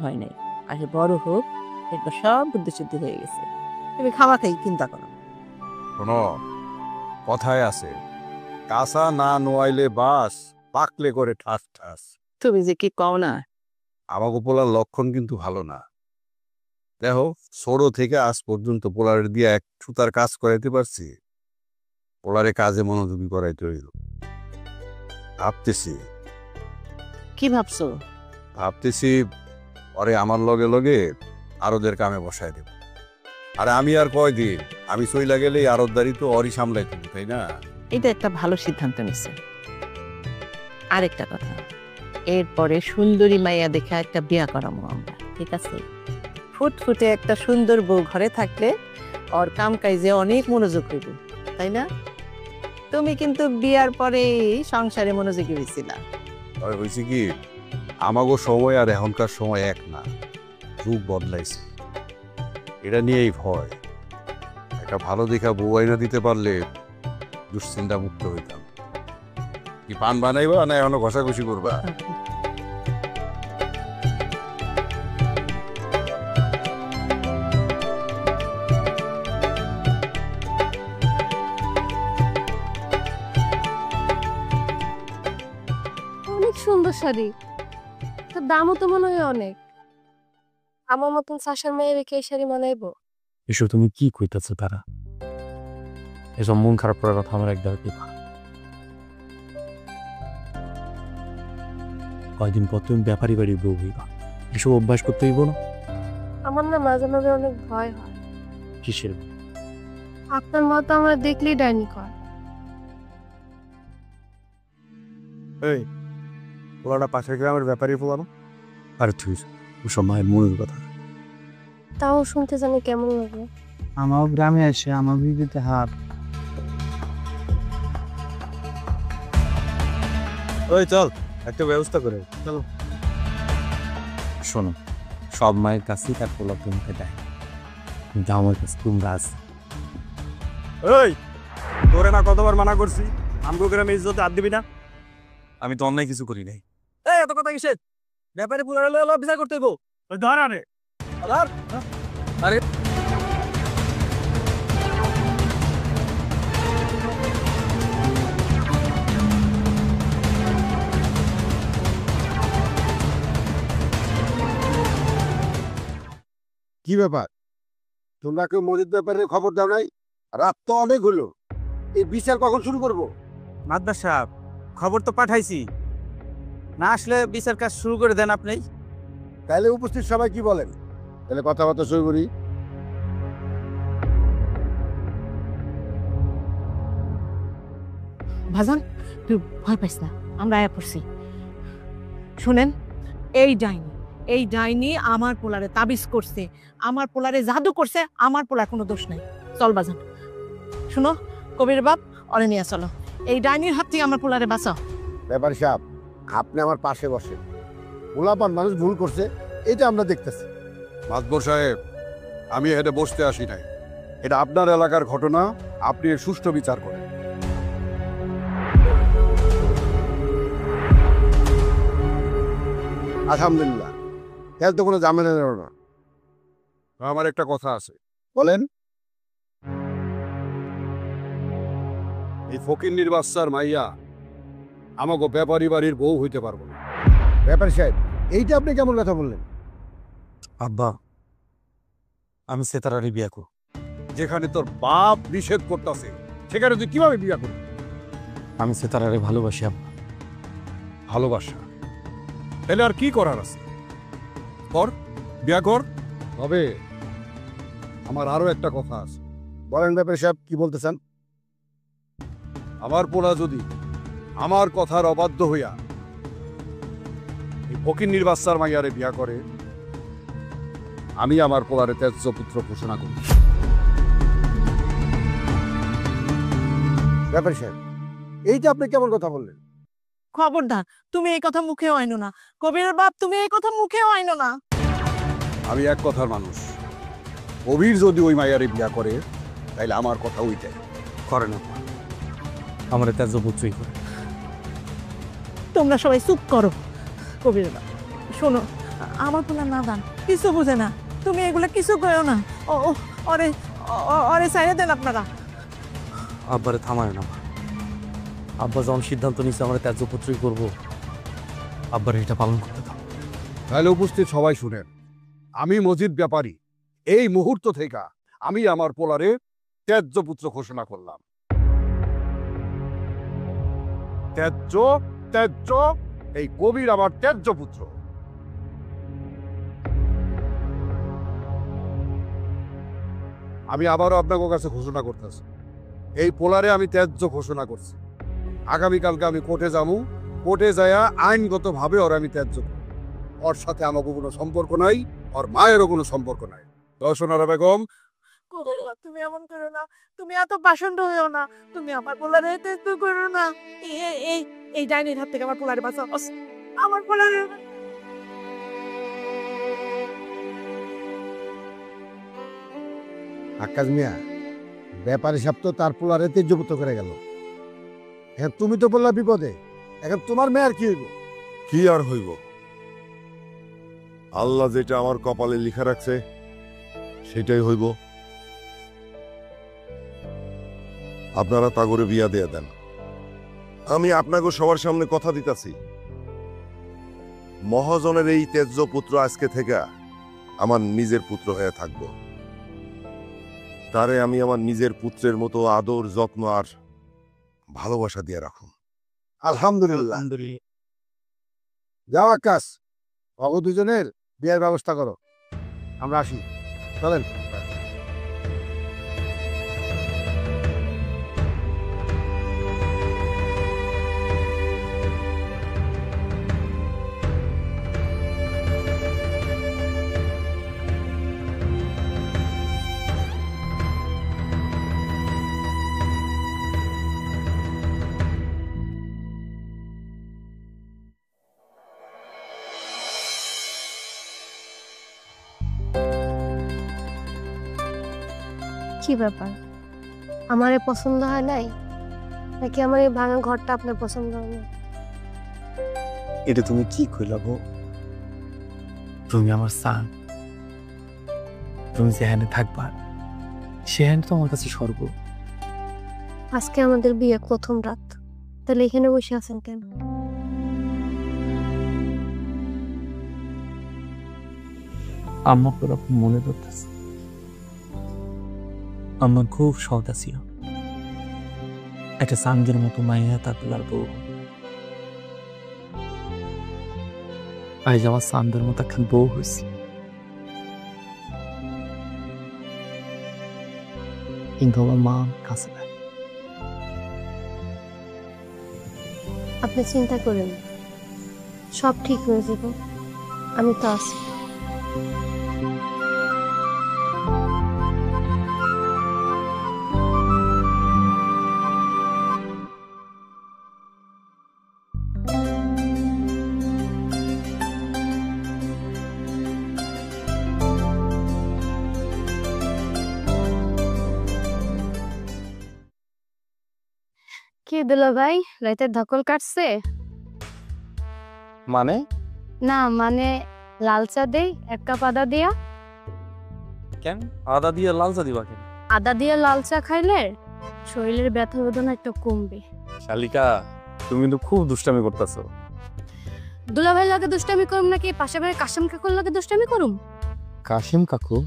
হয় নাই, আগে বড় হোক, একবার সব বুদ্ধি শুদ্ধি হয়ে গেছে। তুমি খামাখাই চিন্তা করো। শোনো, কথায় আছে, কাঁচা না নোয়াইলে বাস, পাকলে করে ঠাস ঠাস। তুমি যে কি কও না। আমাকে পোলার লক্ষণ কিন্তু ভালো না। দেখো, ছোট থেকে আজ পর্যন্ত পোলারের দিয়ে এক সুতার কাজ করাইতে পারছি, পোলারে কাজে মনোযোগী করাইতে হইল। ভাবতেছি কি ভাবছো? ভাবতেছি পরে আমার লগে লগে আরোদের কামে বসায় দেব। আরে আমি আর কয়দিন, আমি চইলা গেলেই আরতদারি তো অরি সামলাই থাকি, তাই না? এটা একটা ভালো সিদ্ধান্ত নিছে। আরেকটা কথা, এরপরে সুন্দরী মাইয়া দেখা একটা বিয়া করাবো আমরা, ঠিক আছে? ফুটফুটে একটা সুন্দর বউ ঘরে থাকলে ওর কাম কাজে অনেক মনোযোগ হইব, তাই না? তুমি কিন্তু বিয়ার পরে সংসারে মনোযোগী হয়েছিলা। তবে হয়েছে কি, আমাগো সময় আর এখনকার সময় এক না, যুগ বদলাইছে। এটা নিয়েই ভয়। একটা ভালো দেখা বউ আইনা দিতে পারলে দুশ্চিন্তা মুক্ত হইতাম। কি পান বানাইবা না এখনো ঘষাঘষি করবা? অনেক সুন্দর শাড়ি, তার দামও তো মনে হয় অনেক। আমার মতন চাষার মেয়ে রেখে এই শাড়ি মানাইবো? এসব তুমি কি কইতেছো? তারা এসব মন খারাপ করার কথা আমার একদম দিবা। কয়দিন পর তুমি ব্যাপারী বাড়ি বউ হইবা, এসব অভ্যাস করতে হইব না? আমার না মাঝে মাঝে অনেক ভয় হয়। কিসের? আপনার মতো আমরা দেখলেই ডাইনি কর। এই পোলাটা পাশের গ্রামের ব্যাপারী পোলানো। আর তুই ওসব মায়ের মনের কথা। তাও শুনতে জানি কেমন লাগে। আমার গ্রামে এসে আমার বিদ্যুতে হাত। ওই চল, একটা ব্যবস্থা করে চলো। শোনো, সব মায়ের কাছেই তার পোলা তোমাকে দেয়, কিন্তু আমার কাছে তোমরা আছে। এই তোরে না কতবার মানা করছি আমগো গ্রামে ইজ্জতে হাত দিবি না? আমি তো অন্যায় কিছু করি নাই। এই এত কথা কিসের? ব্যাপারে পুরানো লয়ে বিচার করতে হইব। ধর আরে ধর। আরে কি ব্যাপার, তোমরা কেউ মসজিদ ব্যাপারে খবর দাও নাই? রাত তো অনেক হলো, এই বিচার কখন শুরু করবো? মাদবার সাহেব, খবর তো পাঠাইছি, না আসলে বিচার কাজ শুরু করে দেন আপনি। তাহলে উপস্থিত সবাই কি বলেন? তাহলে কথাবার্তা শুরু করি। ভাজান, তুই ভয় পাইস না, আমরা আয়া পড়ছি। শুনেন, এই ডাইনি আমার পোলারে তাবিজ করছে, আমার পোলারে জাদু করছে, আমার পোলার কোনো দোষ নাই। চল বাজান, শুনো, কবির বাপ অরে নিয়ে চলো, এই ডাইনির হাত থেকে আমার পোলারে বাঁচাও। ব্যাপারী সাহেব, আপনি আমার পাশে বসে, গোলাপান মানুষ ভুল করছে এটা আমরা দেখতেছি। মাতবর সাহেব, আমি এখানে বসতে আসি নাই, এটা আপনার এলাকার ঘটনা, আপনি এর সুষ্ঠু বিচার করেন। আলহামদুলিল্লাহ, তাহলে তো কোনো ঝামেলা নেব না। আমার একটা কথা আছে, বলেন। এই ফকিন্নির বাচ্চার মাইয়া আমাকে ব্যাপারী বাড়ির বউ হইতে পারবো না। ব্যাপারী সাহেব, এইটা আপনি কেমন কথা বললেন? আব্বা, আমি সেতারারে বিয়া করব। যেখানে তোর বাপ নিষেধ করতেছে সেখানে তুই কিভাবে বিয়া করবি? আমি সেতারারে ভালোবাসি আব্বা। ভালোবাসা? তাহলে আর কি করার আছে? কর, বিয়া কর। তবে আমার আরো একটা কথা আছে। বলেন ব্যাপারী সাহেব, কি বলতে চান? আমার পোলা যদি আমার কথার অবাধ্য হইয়া এই ফকিন্নির বাচ্চার মাইয়ারে বিয়া করে, আমি আমার পোলারে ত্যায্য পুত্র ঘোষণা করি। ব্যাপারী সাহেব, এইটা আপনি কেমন কথা বললেন? খবরদার, তুমি এই কথা মুখেও আইনো না। কবিরের বাপ, তুমি এই কথা মুখেও আইনো না। আমি এক কথার মানুষ, কবির যদি ওই মাইয়ারে বিয়া করে তাইলে আমার কথা ওইটাই। করে না, আমার ত্যায্য পুত্রই করে। তোমরা সবাই চুপ করো। কবির বাপ, শোনো, আমার পোলা নাদান, কিছু বুঝে না। তুমি এগুলা কিছু করো না। ও ও, ওরে ওরে সাইরে দেন আপনারা। আব্বারে থামায় না। আব্বা যখন সিদ্ধান্ত নিচ্ছে আমরা ত্যায্য পুত্রই করবো, আব্বার এটা পালন করতে দাও। তাহলে উপস্থিত সবাই শুনেন, আমি মজিদ ব্যাপারী এই মুহূর্ত থেকে আমি আমার পোলারে ত্যায্য পুত্র ঘোষণা করলাম। ত্যায্য ত্যায্য, এই কবির আমার ত্যায্য পুত্র। আমি আবারও আপনাদের কাছে ঘোষণা করতেছি, এই পোলারে আমি ত্যায্য ঘোষণা করছি। আগামীকালকে আমি কোর্টে যাবো, কোর্টে যাইয়া আইনগতভাবে ওর আমি ত্যায্য করব। ওর সাথে আমাকে কোনো সম্পর্ক নাই, ওর মায়েরও কোনো সম্পর্ক নাই। দর্শনারা বেগম, তুমি এমন করো না, তুমি এত পাষণ্ড হইও না, তুমি আমার পোলারে ত্যায্য করো না। এই এই ডাইনির হাত থেকে আমার পোলারে বাঁচাও, আমার পোলারে। আকাশ মিয়া, ব্যাপারী সাহেব তো তার পোলারে তেজ্যপুত্র করে গেল। এখন তুমি তো বললা বিপদে, এখন তোমার মেয়ের কি হইব? কি আর হইব, আল্লাহ যেটা আমার কপালে লিখা রাখছে সেটাই হইব। আপনারা তাগরে বিয়া দিয়ে দেন। আমি আপনাকে সবার সামনে কথা দিতাছি, মহাজনের এই তেজ্য পুত্র আজকে থেকে আমার নিজের পুত্র হয়ে থাকব। তারে আমি আমার নিজের পুত্রের মতো আদর যত্ন আর ভালোবাসা দিয়ে রাখুন। আলহামদুলিল্লাহ। যাও আকাশ, অগ দুজনের বিয়ের ব্যবস্থা করো, আমরা আসি, চলেন। কি ব্যাপার, আমার এ পছন্দ হয় নাই, নাকি আমার এই ভাঙা ঘরটা আপনার পছন্দ হয় না? এটা তুমি কি কইলা গো? তুমি আমার সান, তুমি যেখানে থাকবা সেখানে তো আমার কাছে স্বর্গ। আজকে আমাদের বিয়ে প্রথম রাত, তাহলে এখানে বসে আছেন কেন? আম্মা পুরো মনে করতেছে, আমার খুব শখ ছিল একটা সানদের মতো মাইয়া তার পোলার বউ। আজ আমার সানদের মতো একটা বউ হয়েছে, কিন্তু আমার মা কাছে নাই। আপনি চিন্তা করেন, সব ঠিক হয়ে যাবে, আমি তো আছি। কি দিল ভাই, রাতের ধকল কাটছে? মানে না মানে লাল চা দেই, এক কাপ আদা দিয়া। কেন আদা দিয়ে লাল চা দিবা কেন? আদা দিয়ে লাল চা খাইলে শরীরের ব্যথা বেদনা একটু কমবে। শালিকা, তুমি কিন্তু খুব দুষ্টামি করতেছো। দুলাভাই লাগে দুষ্টামি করুম নাকি পাশে বাড়ির কাশেম কাকুর লাগে দুষ্টামি করুম? কাশিম কাকু